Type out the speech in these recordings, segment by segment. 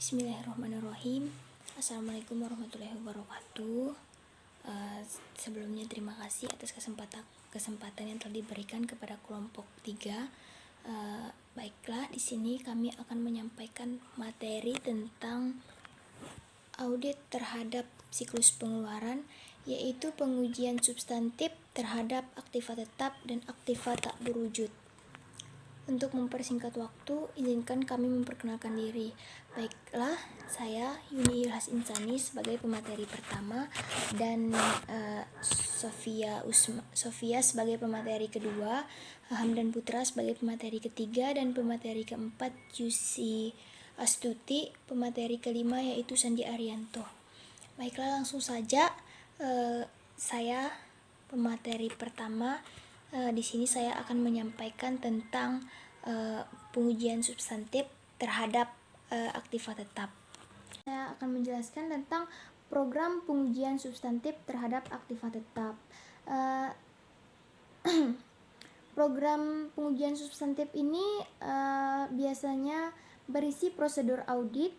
Bismillahirrahmanirrahim. Assalamualaikum warahmatullahi wabarakatuh. Sebelumnya terima kasih atas kesempatan yang telah diberikan kepada kelompok 3. Baiklah, di sini kami akan menyampaikan materi tentang audit terhadap siklus pengeluaran, yaitu pengujian substantif terhadap aktiva tetap dan aktiva tak berwujud. Untuk mempersingkat waktu, izinkan kami memperkenalkan diri. Baiklah, saya Yuni Ilhas Insani sebagai pemateri pertama dan Sofia sebagai pemateri kedua, Hamdan Putra sebagai pemateri ketiga, dan pemateri keempat Yusi Astuti, pemateri kelima yaitu Sandi Arianto. Baiklah, langsung saja. Saya pemateri pertama. Di sini saya akan menyampaikan tentang pengujian substantif terhadap aktiva tetap. Saya akan menjelaskan tentang program pengujian substantif terhadap aktiva tetap. Program pengujian substantif ini biasanya berisi prosedur audit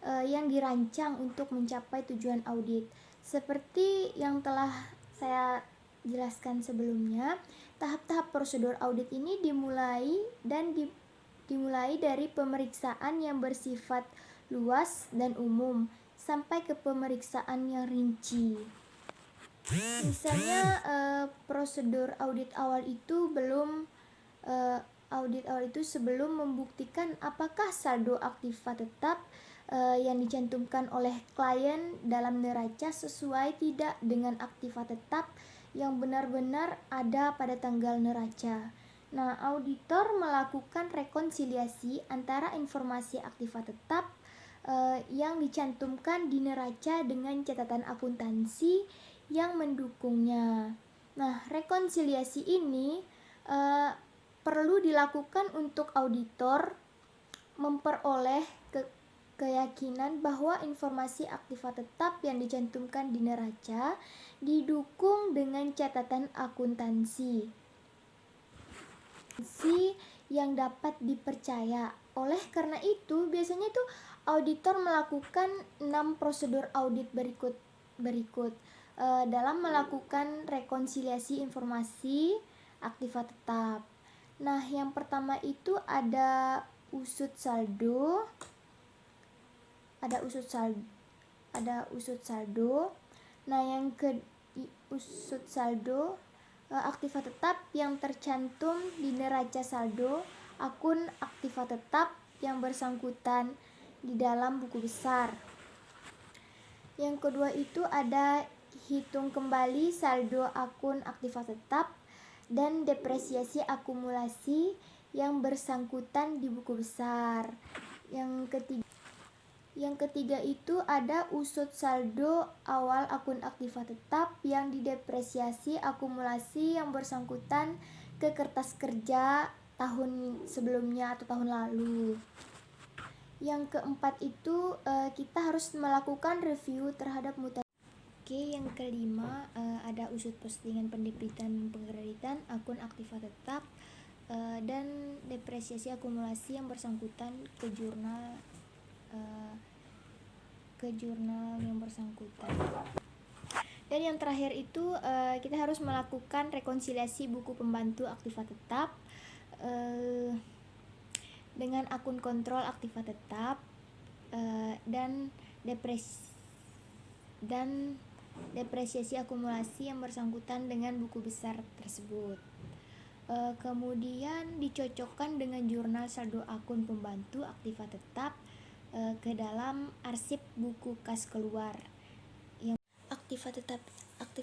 yang dirancang untuk mencapai tujuan audit. Seperti yang telah saya jelaskan sebelumnya, tahap-tahap prosedur audit ini dimulai dari pemeriksaan yang bersifat luas dan umum sampai ke pemeriksaan yang rinci. Misalnya prosedur audit awal itu sebelum membuktikan apakah saldo aktiva tetap yang dicantumkan oleh klien dalam neraca sesuai tidak dengan aktiva tetap yang benar-benar ada pada tanggal neraca. Nah, auditor melakukan rekonsiliasi antara informasi aktiva tetap yang dicantumkan di neraca dengan catatan akuntansi yang mendukungnya. Nah, rekonsiliasi ini perlu dilakukan untuk auditor memperoleh keyakinan bahwa informasi aktiva tetap yang dicantumkan di neraca didukung dengan catatan akuntansi yang dapat dipercaya. Oleh karena itu, biasanya itu auditor melakukan 6 prosedur audit berikut dalam melakukan rekonsiliasi informasi aktiva tetap. Nah, yang pertama itu ada usut saldo. Nah, yang usut saldo aktiva tetap yang tercantum di neraca saldo akun aktiva tetap yang bersangkutan di dalam buku besar. Yang kedua itu ada hitung kembali saldo akun aktiva tetap dan depresiasi akumulasi yang bersangkutan di buku besar. Yang ketiga itu ada usut saldo awal akun aktiva tetap yang didepresiasi akumulasi yang bersangkutan ke kertas kerja tahun sebelumnya atau tahun lalu. Yang keempat itu kita harus melakukan review terhadap mutasi. Oke, yang kelima ada usut postingan pendebitan pengkreditan akun aktiva tetap dan depresiasi akumulasi yang bersangkutan ke jurnal yang bersangkutan. Dan yang terakhir itu kita harus melakukan rekonsiliasi buku pembantu aktiva tetap dengan akun kontrol aktiva tetap dan depresiasi akumulasi yang bersangkutan dengan buku besar tersebut. Kemudian dicocokkan dengan jurnal saldo akun pembantu aktiva tetap ke dalam arsip buku kas keluar. Yang aktiva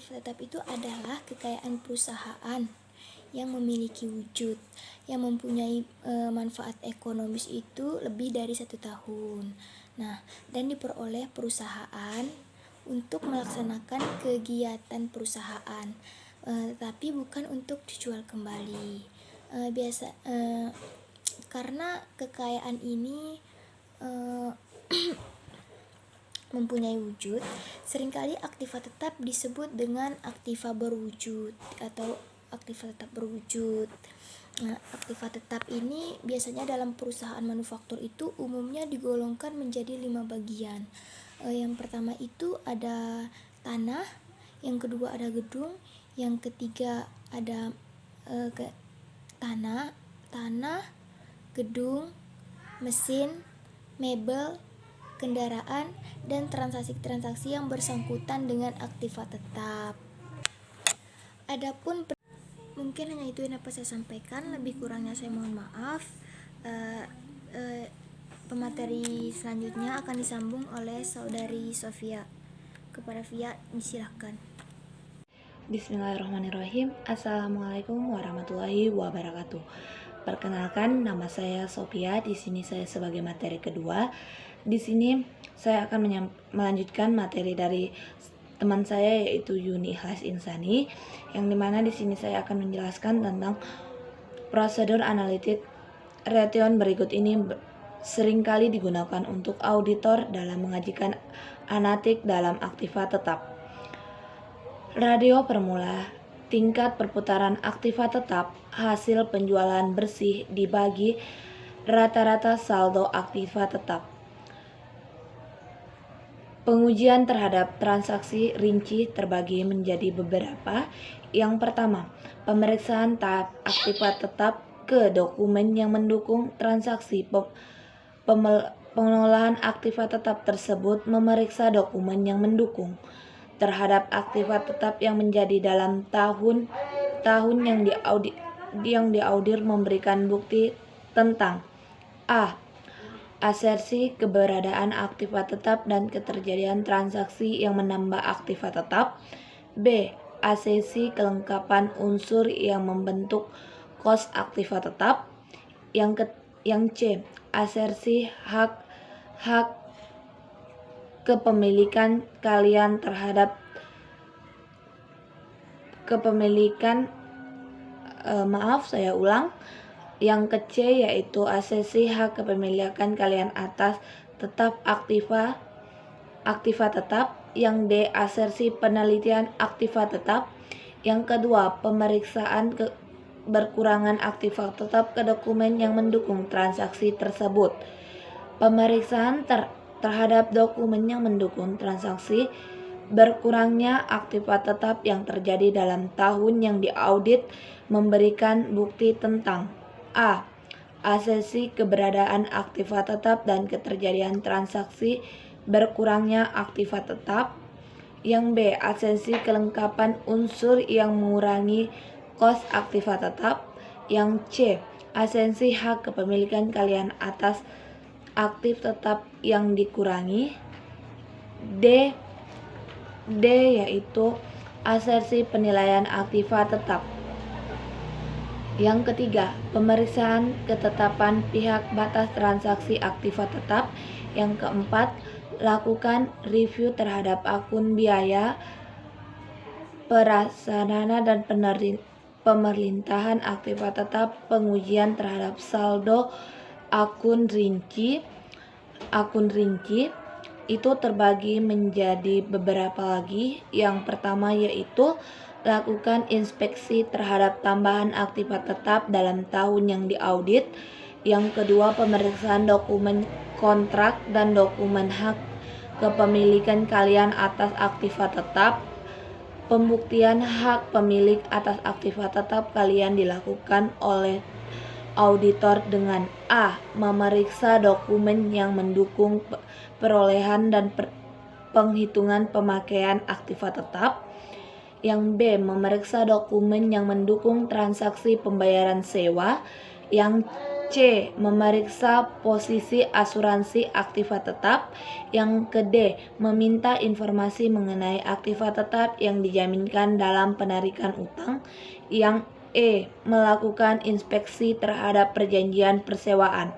tetap itu adalah kekayaan perusahaan yang memiliki wujud, yang mempunyai manfaat ekonomis itu lebih dari 1 tahun. Nah, dan diperoleh perusahaan untuk melaksanakan kegiatan perusahaan, tapi bukan untuk dijual kembali. Karena kekayaan ini mempunyai wujud, seringkali aktiva tetap disebut dengan aktiva berwujud atau aktiva tetap berwujud. Nah, aktiva tetap ini biasanya dalam perusahaan manufaktur itu umumnya digolongkan menjadi 5 bagian. Yang pertama itu ada tanah, yang kedua ada gedung, yang ketiga ada tanah, gedung, mesin, mebel, kendaraan, dan transaksi-transaksi yang bersangkutan dengan aktiva tetap. Adapun mungkin hanya itu yang dapat saya sampaikan, lebih kurangnya saya mohon maaf. Pemateri selanjutnya akan disambung oleh saudari Sofia. Kepada Via, disilahkan. Bismillahirrahmanirrahim. Assalamualaikum warahmatullahi wabarakatuh. Perkenalkan, nama saya Sofia. Di sini saya sebagai materi kedua. Di sini saya akan melanjutkan materi dari teman saya, yaitu Yuni Ikhlas Insani, yang dimana di sini saya akan menjelaskan tentang prosedur analitik ration berikut ini seringkali digunakan untuk auditor dalam mengajukan analitik dalam aktiva tetap. Radio permula, tingkat perputaran aktiva tetap, hasil penjualan bersih dibagi rata-rata saldo aktiva tetap. Pengujian terhadap transaksi rinci terbagi menjadi beberapa. Yang pertama, pemeriksaan tahap aktiva tetap ke dokumen yang mendukung transaksi. Pengelolaan aktiva tetap tersebut memeriksa dokumen yang mendukung terhadap aktiva tetap yang menjadi dalam tahun yang diaudit memberikan bukti tentang a. asersi keberadaan aktiva tetap dan keterjadian transaksi yang menambah aktiva tetap. B. Asersi kelengkapan unsur yang membentuk kos aktiva tetap. Yang C. Asersi hak kepemilikan kalian terhadap Yang ke-C yaitu asersi hak kepemilikan kalian atas tetap aktiva tetap. Yang D. Asersi penelitian aktiva tetap. Yang kedua, pemeriksaan berkurangan aktiva tetap ke dokumen yang mendukung transaksi tersebut. Pemeriksaan terhadap dokumen yang mendukung transaksi berkurangnya aktiva tetap yang terjadi dalam tahun yang diaudit memberikan bukti tentang a. asersi keberadaan aktiva tetap dan keterjadian transaksi berkurangnya aktiva tetap. Yang B. Asersi kelengkapan unsur yang mengurangi kos aktiva tetap. Yang C. Asersi hak kepemilikan kalian atas aktif tetap yang dikurangi. D yaitu asersi penilaian aktiva tetap. Yang ketiga, pemeriksaan ketetapan pihak batas transaksi aktiva tetap. Yang keempat, lakukan review terhadap akun biaya, prasarana dan pemerintahan aktiva tetap. Pengujian terhadap saldo akun rinci itu terbagi menjadi beberapa lagi. Yang pertama yaitu lakukan inspeksi terhadap tambahan aktiva tetap dalam tahun yang diaudit. Yang kedua, pemeriksaan dokumen kontrak dan dokumen hak kepemilikan kalian atas aktiva tetap. Pembuktian hak pemilik atas aktiva tetap kalian dilakukan oleh auditor dengan a. memeriksa dokumen yang mendukung perolehan dan penghitungan pemakaian aktiva tetap. Yang B. memeriksa dokumen yang mendukung transaksi pembayaran sewa. Yang C. memeriksa posisi asuransi aktiva tetap. Yang ke D. meminta informasi mengenai aktiva tetap yang dijaminkan dalam penarikan utang. Yang E. melakukan inspeksi terhadap perjanjian persewaan.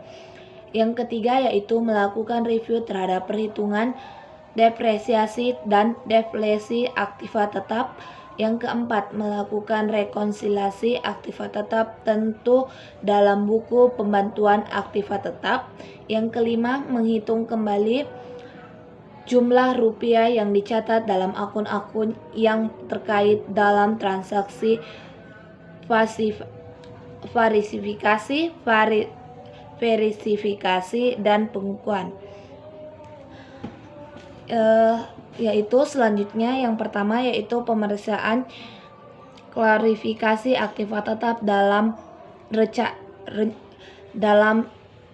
Yang ketiga yaitu melakukan review terhadap perhitungan depresiasi dan deflasi aktiva tetap. Yang keempat, melakukan rekonsiliasi aktiva tetap tentu dalam buku pembantuan aktiva tetap. Yang kelima, menghitung kembali jumlah rupiah yang dicatat dalam akun-akun yang terkait dalam transaksi verifikasi dan pengukuhan. Yaitu selanjutnya yang pertama yaitu pemeriksaan klarifikasi aktiva tetap dalam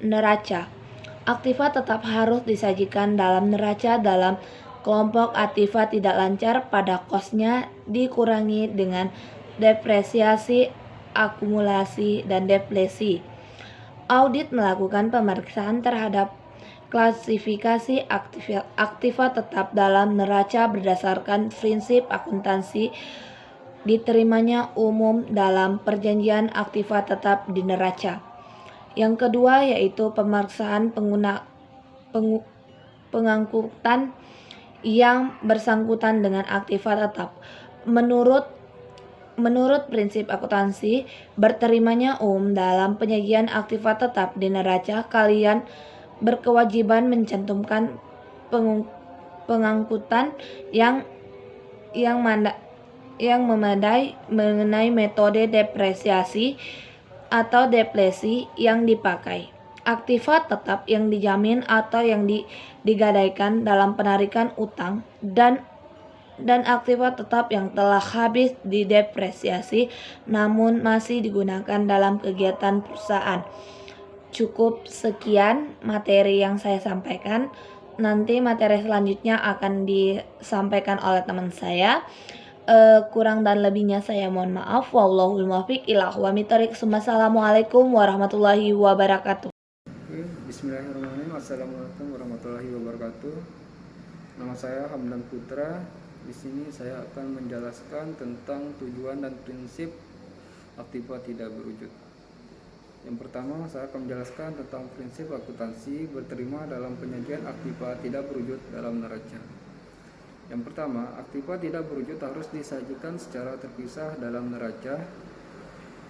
neraca. Aktiva tetap harus disajikan dalam neraca dalam kelompok aktiva tidak lancar pada kosnya dikurangi dengan depresiasi, akumulasi, dan deflasi. Audit melakukan pemeriksaan terhadap klasifikasi aktiva tetap dalam neraca berdasarkan prinsip akuntansi diterimanya umum dalam perjanjian aktiva tetap di neraca. Yang kedua yaitu pemeriksaan pengangkutan yang bersangkutan dengan aktiva tetap. Menurut prinsip akuntansi berterimanya dalam penyajian aktiva tetap di neraca, kalian berkewajiban mencantumkan pengangkutan yang memadai mengenai metode depresiasi atau deflasi yang dipakai, aktiva tetap yang dijamin atau yang digadaikan dalam penarikan utang, dan aktiva tetap yang telah habis didepresiasi namun masih digunakan dalam kegiatan perusahaan. Cukup sekian materi yang saya sampaikan. Nanti materi selanjutnya akan disampaikan oleh teman saya. Kurang dan lebihnya saya mohon maaf. Wallahul muwaffiq ila aqwamit thoriq. Wassalamualaikum warahmatullahi wabarakatuh. Bismillahirrahmanirrahim. Assalamualaikum warahmatullahi wabarakatuh. Nama saya Hamdan Putra. Di sini saya akan menjelaskan tentang tujuan dan prinsip aktiva tidak berwujud. Yang pertama, saya akan menjelaskan tentang prinsip akuntansi berterima dalam penyajian aktiva tidak berwujud dalam neraca. Yang pertama, aktiva tidak berwujud harus disajikan secara terpisah dalam neraca.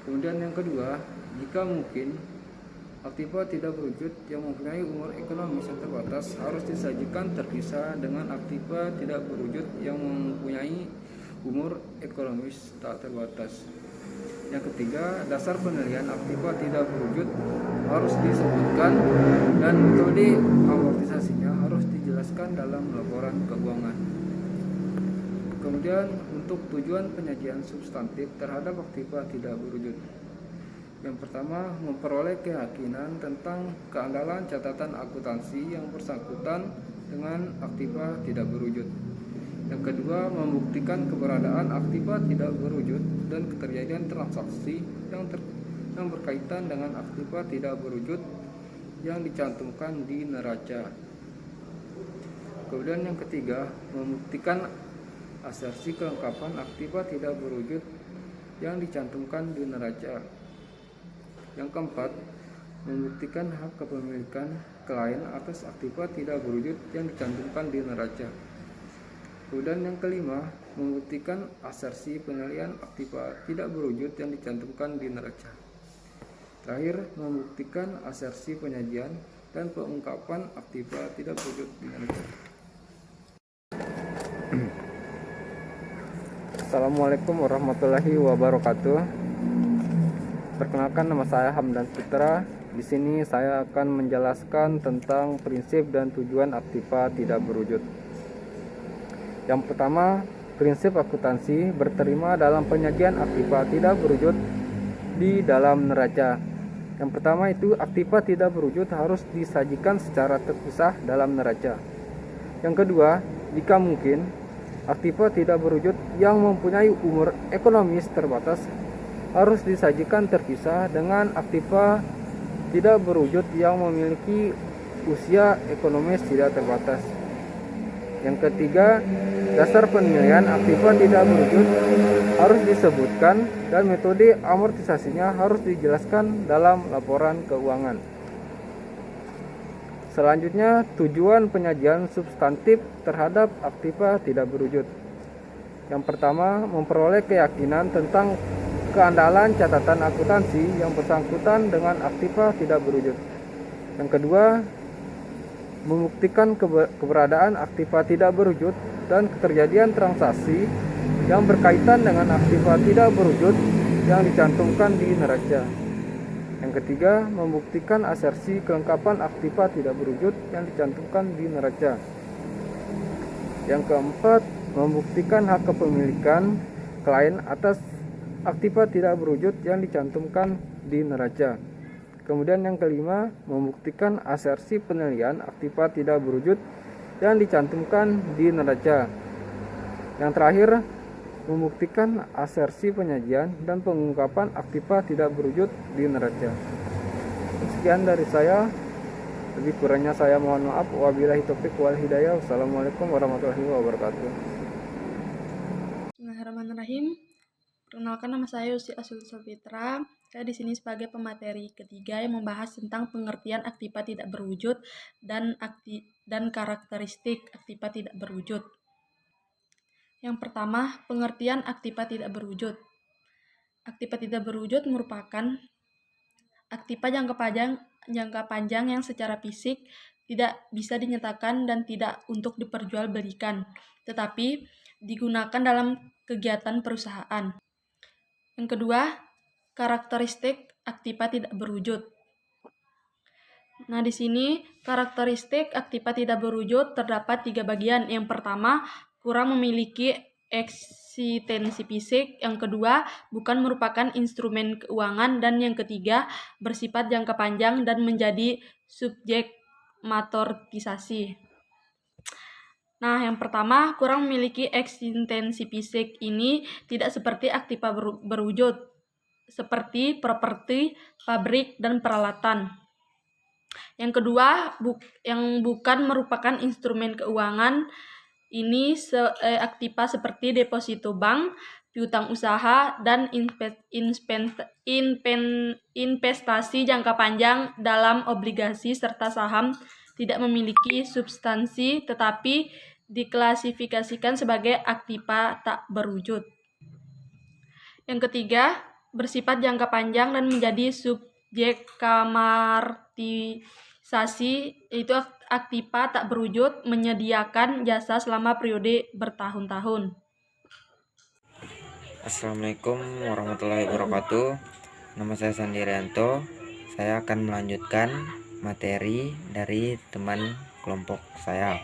Kemudian yang kedua, jika mungkin, aktiva tidak berwujud yang mempunyai umur ekonomis yang terbatas harus disajikan terpisah dengan aktiva tidak berwujud yang mempunyai umur ekonomis tak terbatas. Yang ketiga, dasar penilaian aktiva tidak berwujud harus disebutkan dan metode amortisasinya harus dijelaskan dalam laporan keuangan. Kemudian untuk tujuan penyajian substantif terhadap aktiva tidak berwujud. Yang pertama, memperoleh keyakinan tentang keandalan catatan akuntansi yang bersangkutan dengan aktiva tidak berwujud. Yang kedua, membuktikan keberadaan aktiva tidak berwujud dan keterjadian transaksi yang berkaitan dengan aktiva tidak berwujud yang dicantumkan di neraca. Kemudian yang ketiga, membuktikan asersi kelengkapan aktiva tidak berwujud yang dicantumkan di neraca. Yang keempat, membuktikan hak kepemilikan klien atas aktiva tidak berwujud yang dicantumkan di neraca. Kemudian yang kelima, membuktikan asersi penilaian aktiva tidak berwujud yang dicantumkan di neraca. Terakhir, membuktikan asersi penyajian dan pengungkapan aktiva tidak berwujud di neraca. Assalamualaikum warahmatullahi wabarakatuh. Perkenalkan, nama saya Hamdan Putra. Di sini saya akan menjelaskan tentang prinsip dan tujuan aktiva tidak berwujud. Yang pertama, prinsip akuntansi berterima dalam penyajian aktiva tidak berwujud di dalam neraca. Yang pertama itu aktiva tidak berwujud harus disajikan secara terpisah dalam neraca. Yang kedua, jika mungkin, aktiva tidak berwujud yang mempunyai umur ekonomis terbatas harus disajikan terpisah dengan aktiva tidak berwujud yang memiliki usia ekonomis tidak terbatas. Yang ketiga, dasar penilaian aktiva tidak berwujud harus disebutkan dan metode amortisasinya harus dijelaskan dalam laporan keuangan. Selanjutnya, tujuan penyajian substantif terhadap aktiva tidak berwujud. Yang pertama, memperoleh keyakinan tentang keandalan catatan akuntansi yang bersangkutan dengan aktiva tidak berwujud. Yang kedua, membuktikan keberadaan aktiva tidak berwujud dan keterjadian transaksi yang berkaitan dengan aktiva tidak berwujud yang dicantumkan di neraca. Yang ketiga, membuktikan asersi kelengkapan aktiva tidak berwujud yang dicantumkan di neraca. Yang keempat, membuktikan hak kepemilikan klien atas aktiva tidak berwujud yang dicantumkan di neraca. Kemudian yang kelima, membuktikan asersi penilaian aktiva tidak berwujud yang dicantumkan di neraca. Yang terakhir, membuktikan asersi penyajian dan pengungkapan aktiva tidak berwujud di neraca. Sekian dari saya. Lebih kurangnya saya mohon maaf. Wabillahi taufiq wal hidayah. Wassalamualaikum warahmatullahi wabarakatuh. Bismillahirrahmanirrahim. Perkenalkan, nama saya Yusi Asul Fitra. Saya di sini sebagai pemateri ketiga yang membahas tentang pengertian aktiva tidak berwujud dan karakteristik aktiva tidak berwujud. Yang pertama, pengertian aktiva tidak berwujud. Aktiva tidak berwujud merupakan aktiva jangka panjang yang secara fisik tidak bisa dinyatakan dan tidak untuk diperjualbelikan, tetapi digunakan dalam kegiatan perusahaan. Yang kedua, karakteristik aktiva tidak berwujud. Nah, di sini karakteristik aktiva tidak berwujud terdapat 3 bagian. Yang pertama, kurang memiliki eksistensi fisik. Yang kedua, bukan merupakan instrumen keuangan. Dan yang ketiga, bersifat jangka panjang dan menjadi subjek amortisasi. Nah, yang pertama, kurang memiliki eksistensi fisik ini tidak seperti aktiva berwujud, seperti properti, pabrik, dan peralatan. Yang kedua, yang bukan merupakan instrumen keuangan, ini aktiva seperti deposito bank, piutang usaha, dan investasi jangka panjang dalam obligasi serta saham tidak memiliki substansi tetapi diklasifikasikan sebagai aktiva tak berwujud. Yang ketiga, bersifat jangka panjang dan menjadi subjek amortisasi, yaitu aktiva tak berwujud menyediakan jasa selama periode bertahun-tahun. Assalamualaikum warahmatullahi wabarakatuh. Nama saya Sandi Rianto. Saya akan melanjutkan materi dari teman kelompok saya.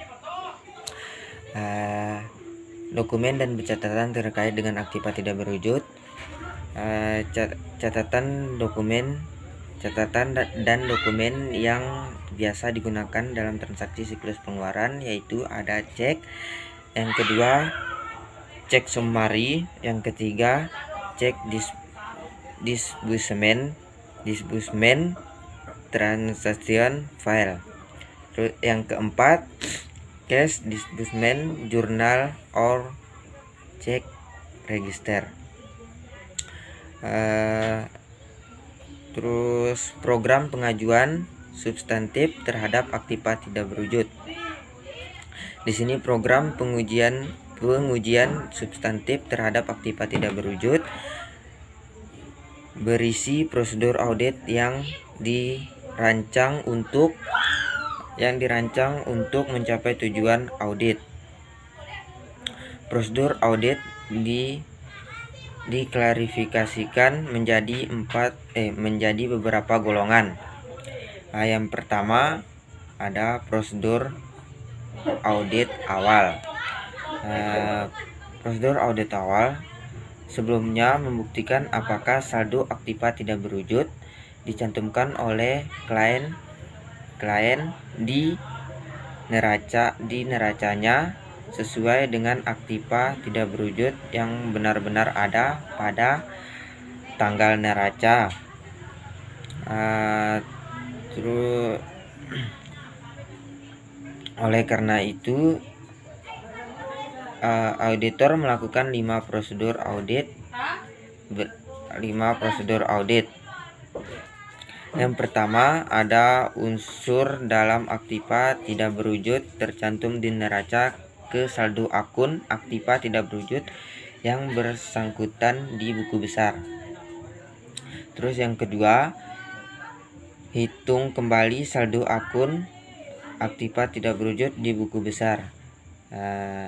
Dokumen dan catatan terkait dengan aktiva tidak berwujud. Catatan dan dokumen yang biasa digunakan dalam transaksi siklus pengeluaran, yaitu ada cek, yang kedua cek summary, yang ketiga cek disbursement transaction file, terus yang keempat cash disbursement journal or check register. Terus program pengajuan substantif terhadap aktiva tidak berwujud. Di sini program pengujian substantif terhadap aktiva tidak berwujud berisi prosedur audit yang dirancang untuk mencapai tujuan audit. Prosedur audit diklarifikasikan menjadi beberapa golongan. Yang pertama ada prosedur audit awal. Prosedur audit awal sebelumnya membuktikan apakah saldo aktiva tidak berwujud dicantumkan oleh klien di neracanya sesuai dengan aktiva tidak berwujud yang benar-benar ada pada tanggal neraca. Terus oleh karena itu auditor melakukan 5 prosedur audit. Yang pertama, ada unsur dalam aktiva tidak berwujud tercantum di neraca ke saldo akun aktiva tidak berwujud yang bersangkutan di buku besar. Terus yang kedua, hitung kembali saldo akun aktiva tidak berwujud di buku besar.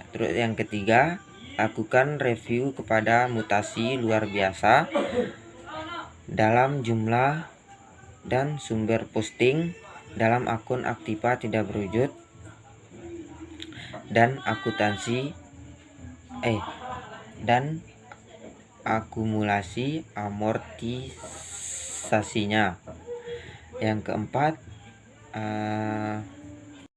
Terus yang ketiga, lakukan review kepada mutasi luar biasa dalam jumlah dan sumber posting dalam akun Aktiva tidak berwujud dan akumulasi amortisasinya. Yang keempat,